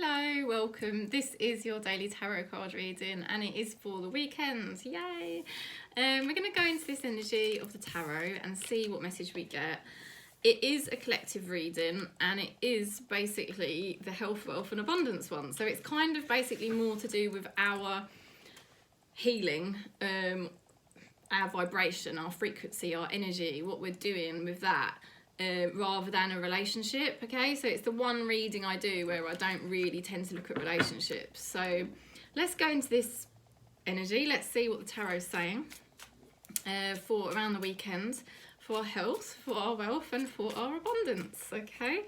Hello, welcome. This is your daily tarot card reading and it is for the weekend. Yay! We're going to go into this energy of the tarot and see what message we get. It is a collective reading and it is basically the health, wealth and abundance one. So it's kind of basically more to do with our healing, our vibration, our frequency, our energy, what we're doing with that. Rather than a relationship, okay? So it's the one reading I do where I don't really tend to look at relationships. So let's go into this energy. Let's see what the tarot is saying for around the weekend, for our health, for our wealth and for our abundance, okay?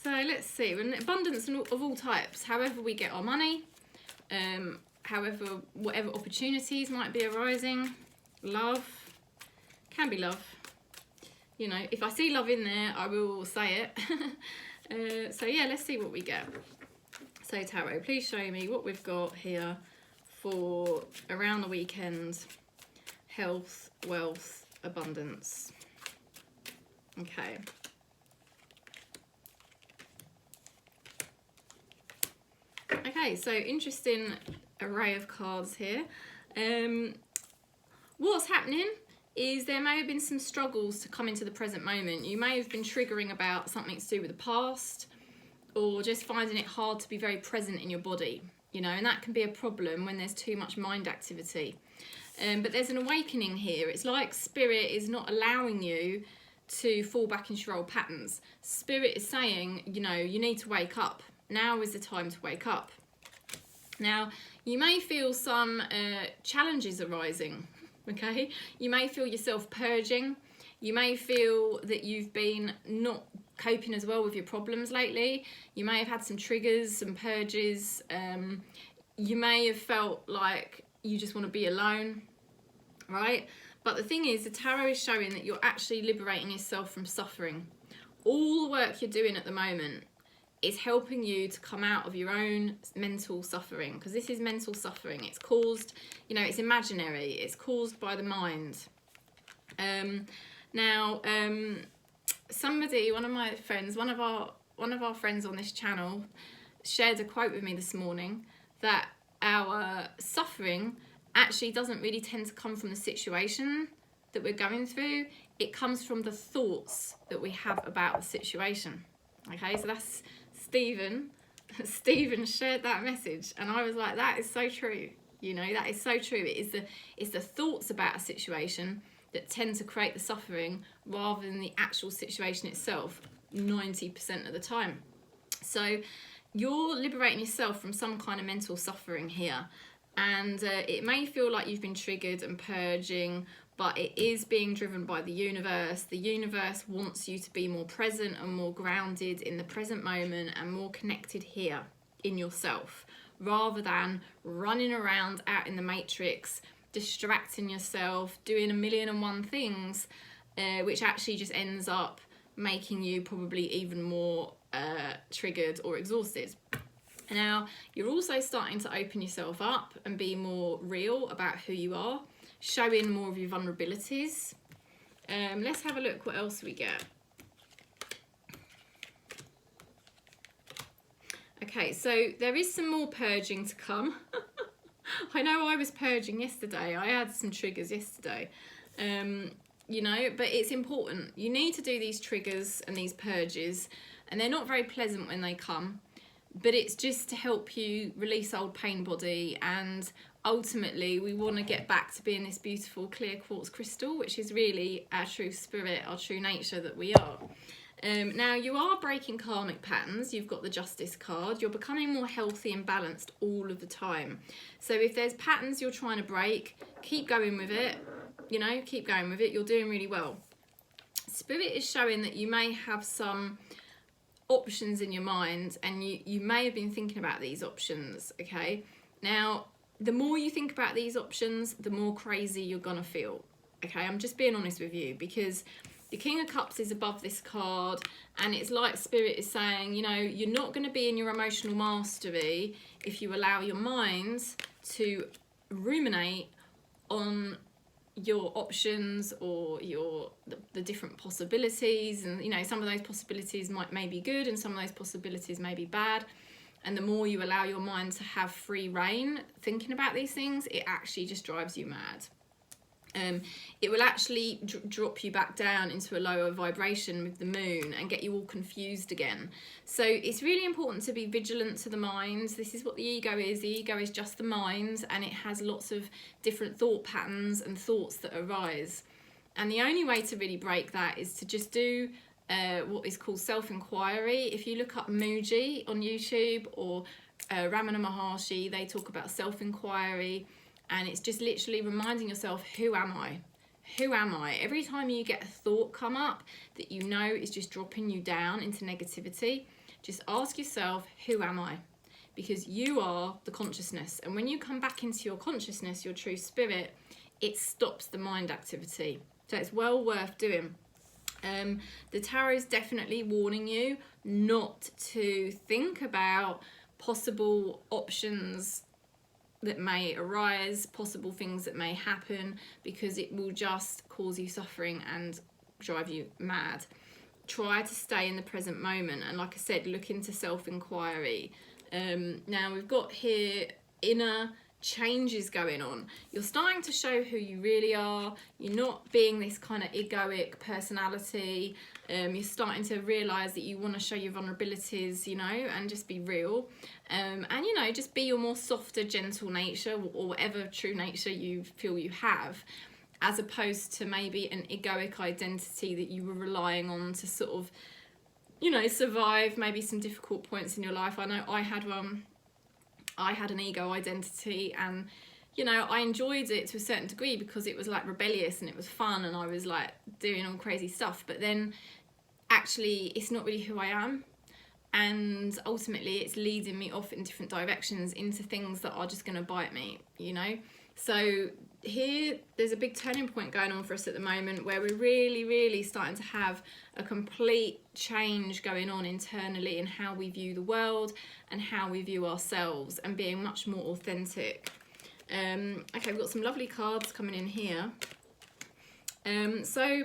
So let's see, abundance of all types, however we get our money, whatever opportunities might be arising, love, can be love. You know, if I see love in there, I will say it. So yeah, let's see what we get. So tarot, please show me what we've got here for around the weekend. Health, wealth, abundance. Okay. Okay, so interesting array of cards here. What's happening is there may have been some struggles to come into the present moment. You may have been triggering about something to do with the past or just finding it hard to be very present in your body, you know, and that can be a problem when there's too much mind activity. But there's an awakening here. It's like spirit is not allowing you to fall back into your old patterns. Spirit is saying, you know, you need to wake up. Now is the time to wake up. Now, you may feel some challenges arising. Okay, you may feel yourself purging. You may feel that you've been not coping as well with your problems lately. You may have had some triggers, some purges. You may have felt like you just want to be alone, right? But the thing is, the tarot is showing that you're actually liberating yourself from suffering. All the work you're doing at the moment is helping you to come out of your own mental suffering, because this is mental suffering. It's caused, you know, it's imaginary. It's caused by the mind. Somebody, one of my friends, one of our friends on this channel, shared a quote with me this morning that our suffering actually doesn't really tend to come from the situation that we're going through. It comes from the thoughts that we have about the situation. Okay, so that's Stephen shared that message and I was like, that is so true. You know, that is so true. It's the thoughts about a situation that tend to create the suffering rather than the actual situation itself 90% of the time. So you're liberating yourself from some kind of mental suffering here, and it may feel like you've been triggered and purging, but it is being driven by the universe. The universe wants you to be more present and more grounded in the present moment and more connected here in yourself, rather than running around out in the matrix, distracting yourself, doing 1,000,001 things, which actually just ends up making you probably even more triggered or exhausted. Now, you're also starting to open yourself up and be more real about who you are, showing more of your vulnerabilities. Let's have a look what else we get. Okay, so there is some more purging to come. I know I was purging yesterday. I had some triggers yesterday. You know, but it's important. You need to do these triggers and these purges, and they're not very pleasant when they come, but it's just to help you release old pain body, and ultimately we want to get back to being this beautiful clear quartz crystal, which is really our true spirit, our true nature that we are. Now you are breaking karmic patterns. You've got the Justice card. You're becoming more healthy and balanced all of the time. So if there's patterns you're trying to break, keep going with it. You know, keep going with it. You're doing really well. Spirit is showing that you may have some options in your mind, and you may have been thinking about these options. Okay, now the more you think about these options, the more crazy you're gonna feel. Okay, I'm just being honest with you, because the King of Cups is above this card, and it's like Spirit is saying, you know, you're not going to be in your emotional mastery if you allow your mind to ruminate on your options or the different possibilities. And you know, some of those possibilities may be good and some of those possibilities may be bad. and the more you allow your mind to have free reign thinking about these things, it actually just drives you mad. It will actually drop you back down into a lower vibration with the moon and get you all confused again. So it's really important to be vigilant to the mind. This is what the ego is. The ego is just the mind, and it has lots of different thought patterns and thoughts that arise. And the only way to really break that is to just do what is called self-inquiry. If you look up Muji on YouTube or Ramana Maharishi, they talk about self-inquiry. And it's just literally reminding yourself, who am I? Who am I? Every time you get a thought come up that you know is just dropping you down into negativity, just ask yourself, who am I? Because you are the consciousness. And when you come back into your consciousness, your true spirit, it stops the mind activity. So it's well worth doing. The tarot is definitely warning you not to think about possible options that may arise, possible things that may happen, because it will just cause you suffering and drive you mad. Try to stay in the present moment, and like I said, look into self-inquiry. Now we've got here inner changes going on. You're starting to show who you really are. You're not being this kind of egoic personality. You're starting to realise that you want to show your vulnerabilities, you know, and just be real. And, you know, just be your more softer, gentle nature, or whatever true nature you feel you have, as opposed to maybe an egoic identity that you were relying on to sort of, you know, survive maybe some difficult points in your life. I know I had one. I had an ego identity, and you know, I enjoyed it to a certain degree because it was like rebellious and it was fun and I was like doing all crazy stuff, but then actually it's not really who I am, and ultimately it's leading me off in different directions into things that are just going to bite me, you know. So here there's a big turning point going on for us at the moment where we're really starting to have a complete change going on internally in how we view the world and how we view ourselves, and being much more authentic. Okay, we've got some lovely cards coming in here. So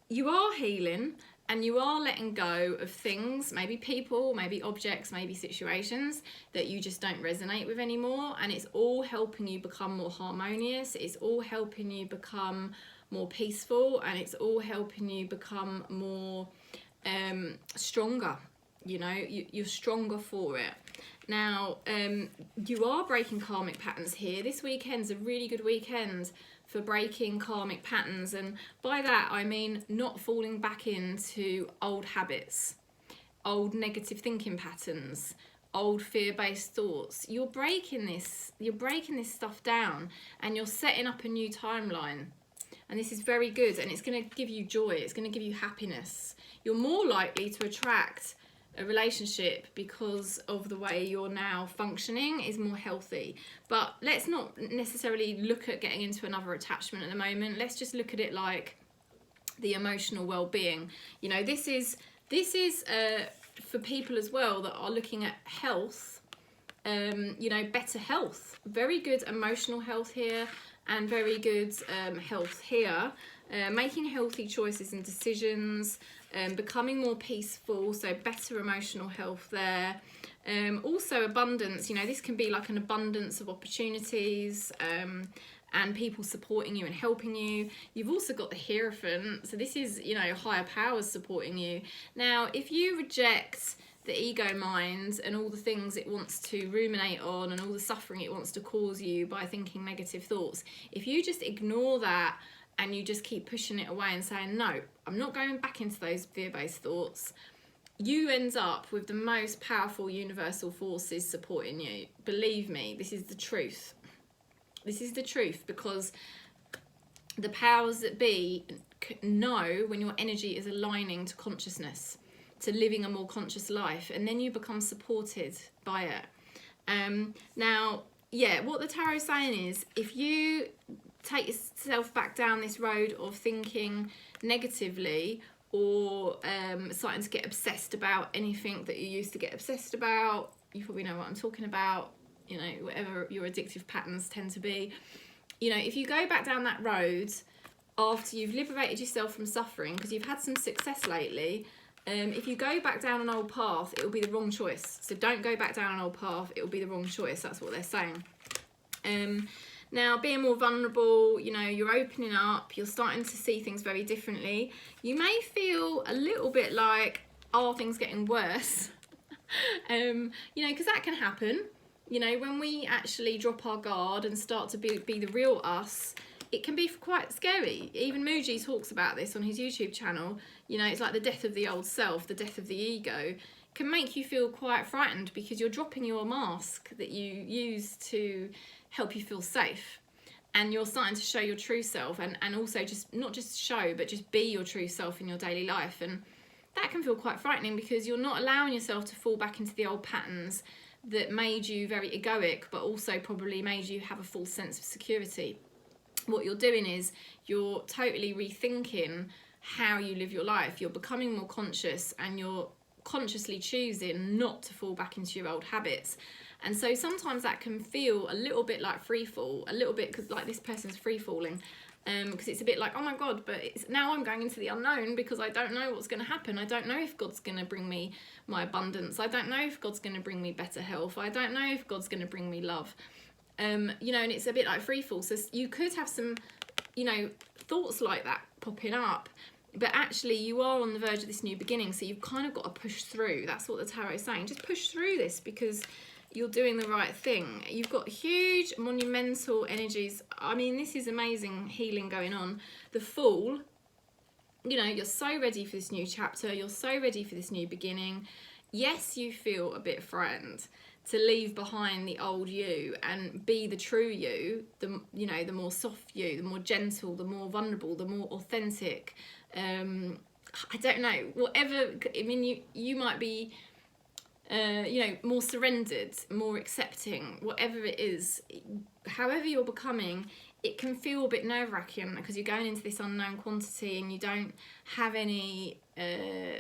you are healing and you are letting go of things, maybe people, maybe objects, maybe situations that you just don't resonate with anymore, and it's all helping you become more harmonious, it's all helping you become more peaceful, and it's all helping you become more stronger. You know, you're stronger for it. Now, you are breaking karmic patterns here. This weekend's a really good weekend for breaking karmic patterns, and by that I mean not falling back into old habits, old negative thinking patterns, old fear-based thoughts. You're breaking this stuff down, and you're setting up a new timeline, and this is very good, and it's going to give you joy, it's going to give you happiness. You're more likely to attract a relationship because of the way you're now functioning is more healthy. But let's not necessarily look at getting into another attachment at the moment. Let's just look at it like the emotional well-being. You know, this is for people as well that are looking at health, you know, better health, very good emotional health here, and very good health here, making healthy choices and decisions, becoming more peaceful, so better emotional health there. Also abundance, you know, this can be like an abundance of opportunities, and people supporting you and helping you. You've also got the Hierophant, so this is, you know, higher powers supporting you. Now, if you reject the ego mind and all the things it wants to ruminate on and all the suffering it wants to cause you by thinking negative thoughts, if you just ignore that and you just keep pushing it away and saying, no, I'm not going back into those fear-based thoughts, you end up with the most powerful universal forces supporting you. Believe me, this is the truth. This is the truth, because the powers that be know when your energy is aligning to consciousness, to living a more conscious life, and then you become supported by it. Now, yeah, what the tarot is saying is, if you take yourself back down this road of thinking negatively, or starting to get obsessed about anything that you used to get obsessed about, you probably know what I'm talking about, you know, whatever your addictive patterns tend to be. You know, if you go back down that road after you've liberated yourself from suffering, because you've had some success lately, If you go back down an old path, it will be the wrong choice. So don't go back down an old path, it will be the wrong choice. That's what they're saying. Now, being more vulnerable, you know, you're opening up, you're starting to see things very differently. You may feel a little bit like, are things getting worse? You know, because that can happen. You know, when we actually drop our guard and start to be the real us, it can be quite scary. Even Muji talks about this on his YouTube channel. You know, it's like the death of the old self, the death of the ego. Can make you feel quite frightened because you're dropping your mask that you use to help you feel safe. And you're starting to show your true self and also just, not just show, but just be your true self in your daily life. And that can feel quite frightening because you're not allowing yourself to fall back into the old patterns that made you very egoic, but also probably made you have a false sense of security. What you're doing is you're totally rethinking how you live your life. You're becoming more conscious and you're consciously choosing not to fall back into your old habits. And so sometimes that can feel a little bit like free fall, a little bit because like this person's free falling, because it's a bit like, oh my God, but now I'm going into the unknown because I don't know what's going to happen. I don't know if God's going to bring me my abundance. I don't know if God's going to bring me better health. I don't know if God's going to bring me love. You know, and it's a bit like free fall. So you could have some, you know, thoughts like that popping up, but actually you are on the verge of this new beginning. So you've kind of got to push through. That's what the tarot is saying. Just push through this because you're doing the right thing. You've got huge monumental energies. I mean, this is amazing healing going on. The Fool, you know, you're so ready for this new chapter. You're so ready for this new beginning. Yes, you feel a bit frightened to leave behind the old you and be the true you, the, you know, the more soft you, the more gentle, the more vulnerable, the more authentic. I don't know, whatever. I mean, you might be, you know, more surrendered, more accepting, whatever it is. However you're becoming, it can feel a bit nerve-wracking because you're going into this unknown quantity and you don't have any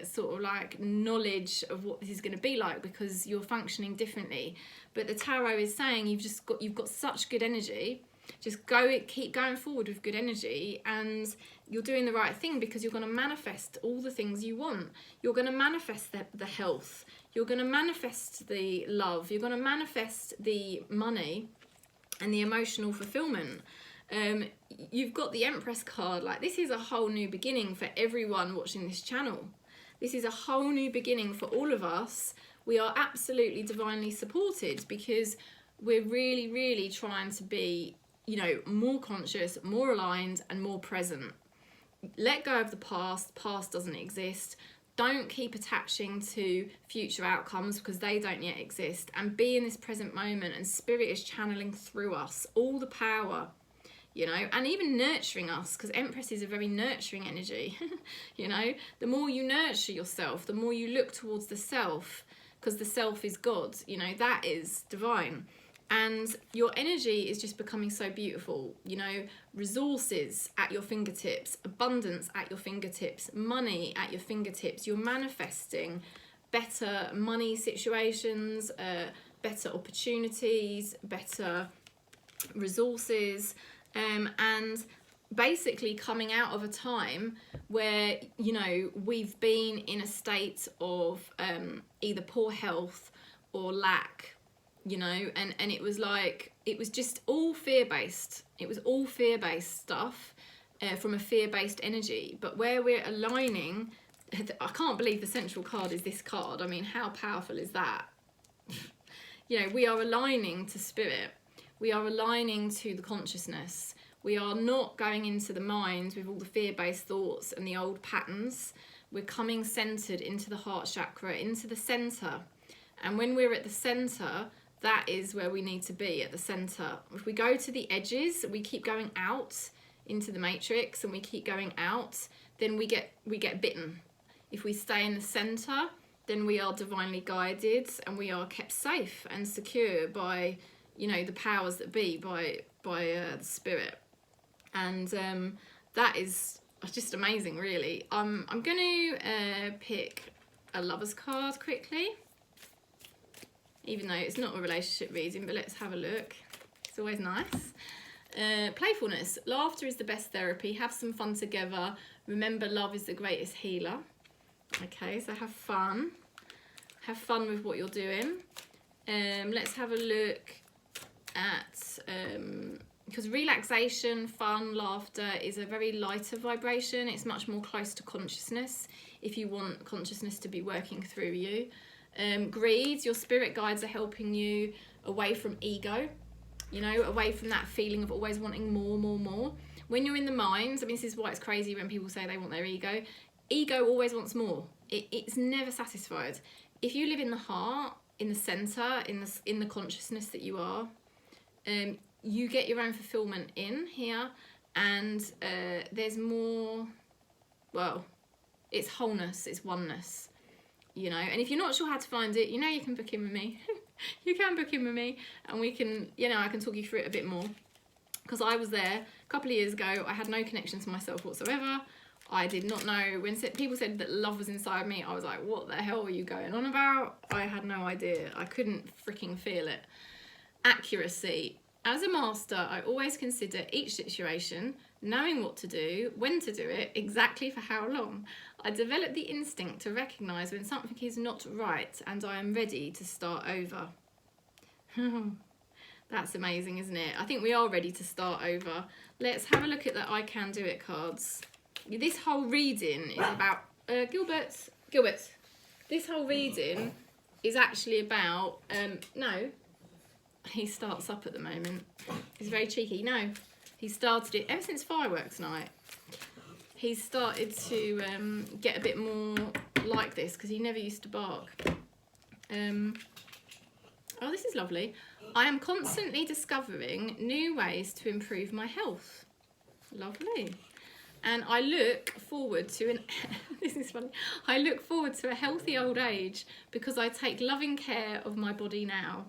sort of like knowledge of what this is going to be like because you're functioning differently. But the tarot is saying you've got such good energy. Just keep going forward with good energy, and you're doing the right thing because you're going to manifest all the things you want. You're going to manifest the health. You're going to manifest the love. You're going to manifest the money and the emotional fulfillment. You've got the Empress card. Like, this is a whole new beginning for everyone watching this channel. This is a whole new beginning for all of us. We are absolutely divinely supported because we're really, really trying to be, you know, more conscious, more aligned, and more present. Let go of the past. Past doesn't exist. Don't keep attaching to future outcomes because they don't yet exist. And be in this present moment, and Spirit is channeling through us all the power, you know, and even nurturing us, because Empress is a very nurturing energy. You know, the more you nurture yourself, the more you look towards the self, because the self is God, you know, that is divine. And your energy is just becoming so beautiful, you know, resources at your fingertips, abundance at your fingertips, money at your fingertips. You're manifesting better money situations, better opportunities, better resources, and basically coming out of a time where, you know, we've been in a state of either poor health or lack, you know, and it was like, it was just all fear-based. It was all fear-based stuff from a fear-based energy. But where we're aligning, I can't believe the central card is this card. I mean, how powerful is that? You know, we are aligning to Spirit. We are aligning to the consciousness. We are not going into the mind with all the fear-based thoughts and the old patterns. We're coming centered into the heart chakra, into the center. And when we're at the center, that is where we need to be, at the center. If we go to the edges, we keep going out into the matrix and we keep going out, then we get bitten. If we stay in the center, then we are divinely guided and we are kept safe and secure by, you know, the powers that be, by the Spirit. And that is just amazing, really. I'm going to pick a Lover's card quickly, even though it's not a relationship reading, but let's have a look. It's always nice. Playfulness. Laughter is the best therapy. Have some fun together. Remember, love is the greatest healer. Okay, so have fun. Have fun with what you're doing. Let's have a look at, because relaxation, fun, laughter is a very lighter vibration. It's much more close to consciousness if you want consciousness to be working through you. Greed, your spirit guides are helping you away from ego, you know, away from that feeling of always wanting more, more, more. When you're in the mind, I mean, this is why it's crazy when people say they want their ego. Ego always wants more. It's never satisfied. If you live in the heart, in the center, in the consciousness that you are, you get your own fulfillment in here, and there's more, well, it's wholeness, it's oneness, you know. And if you're not sure how to find it, you know, you can book in with me. You can book in with me, and we can, you know, I can talk you through it a bit more, because I was there a couple of years ago. I had no connection to myself whatsoever. I did not know, when people said that love was inside me, I was like, what the hell are you going on about? I had no idea. I couldn't freaking feel it. Accuracy. As a master, I always consider each situation, knowing what to do, when to do it, exactly for how long. I develop the instinct to recognise when something is not right, and I am ready to start over. That's amazing, isn't it? I think we are ready to start over. Let's have a look at the I Can Do It cards. This whole reading is about... Gilbert. This whole reading is actually about... no. He starts up at the moment. He's very cheeky. No, he started it ever since fireworks night. He's started to get a bit more like this, because he never used to bark. Oh, this is lovely. I am constantly discovering new ways to improve my health. Lovely. And I look forward to this is funny. I look forward to a healthy old age because I take loving care of my body now.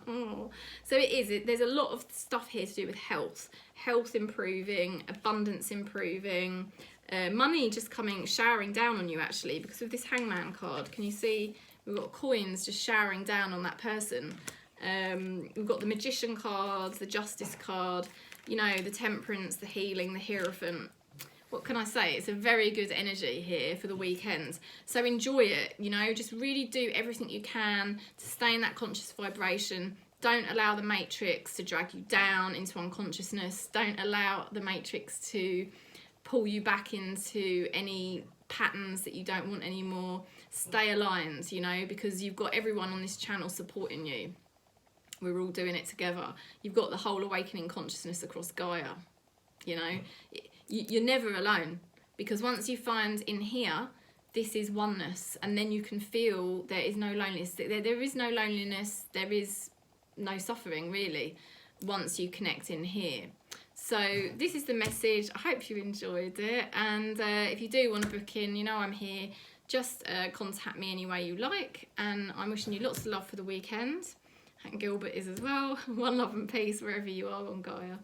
Oh. So there's a lot of stuff here to do with health improving, abundance improving, money just showering down on you, actually, because of this Hangman card. Can you see we've got coins just showering down on that person? We've got the Magician cards, the Justice card, you know, the Temperance, the Healing, the Hierophant. What can I say? It's a very good energy here for the weekend. So enjoy it, you know, just really do everything you can to stay in that conscious vibration. Don't allow the matrix to drag you down into unconsciousness. Don't allow the matrix to pull you back into any patterns that you don't want anymore. Stay aligned, you know, because you've got everyone on this channel supporting you. We're all doing it together. You've got the whole awakening consciousness across Gaia, you know. You're never alone, because once you find in here, this is oneness, and then you can feel there is no loneliness. There is no loneliness, there is no suffering, really, once you connect in here. So this is the message. I hope you enjoyed it, and if you do want to book in, you know I'm here. Just contact me any way you like, and I'm wishing you lots of love for the weekend. And Gilbert is as well. One love and peace wherever you are on Gaia.